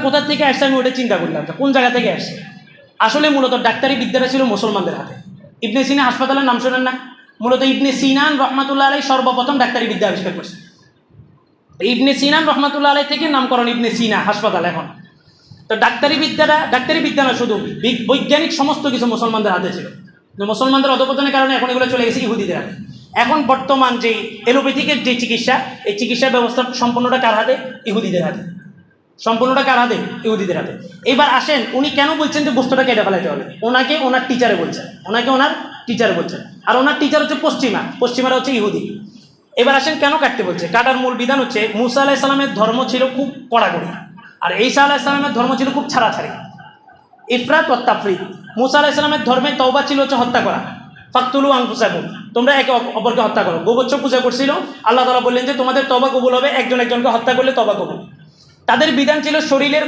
কোথা থেকে আসছে আমি ওটা চিন্তা করলাম, কোন জায়গা থেকে আসছে। আসলে মূলত ডাক্তারি বিদ্যাটা ছিল মুসলমানদের হাতে। ইবনে সিনা হাসপাতালের নাম শোনেন না? মূলত ইবনে সিনান রহমাতুল্লাহ আলাই সর্বপ্রথম ডাক্তারি বিদ্যা আবিষ্কার করছে। ইবনে সিনান রহমাতুল্লাহ আলাই থেকে নামকরণ ইবনে সিনা হাসপাতাল এখন। তো ডাক্তারি বিদ্যা না, শুধু বৈজ্ঞানিক সমস্ত কিছু মুসলমানদের হাতে ছিল। মুসলমানদের অধঃপতনের কারণে এখন এগুলো চলে গেছে ইহুদিদের হাতে। এখন বর্তমান যে এলোপ্যাথিকের যে চিকিৎসা, এই চিকিৎসা ব্যবস্থা সম্পূর্ণটা কার হাতে? ইহুদিদের হাতে। সম্পূর্ণটা কার হাতে? ইহুদিদের হাতে। এবার আসেন, উনি কেন বলছেন যে বস্তুটা কেটে ফেলাইতে হবে? ওনাকে ওনার টিচারে বলছেন, আর ওনার টিচার হচ্ছে পশ্চিমারা হচ্ছে ইহুদি। এবার আসেন কেন কাটতে বলছে। কাটার মূল বিধান হচ্ছে মুসা আলাইহিস সালামের ধর্ম ছিল খুব কড়াকড়ি, আর ঈসা আলাইহিস সালামের ধর্ম ছিল খুব ছাড়াছাড়ি, ইফরাত ও তাফরিদ। মুসা আলাইহিস সালামের ধর্মের তওবা ছিল হচ্ছে হত্যা করা, ফাকতুলু আনফুসাকুম, তোমরা একে অপরকে হত্যা করো। গোবৎস পূজা করছিল, আল্লাহ তাআলা বললেন যে তোমাদের তওবা কবুল হবে একজন একজনকে হত্যা করলে তওবা কবুল। তাদের বিধান ছিল শরীরের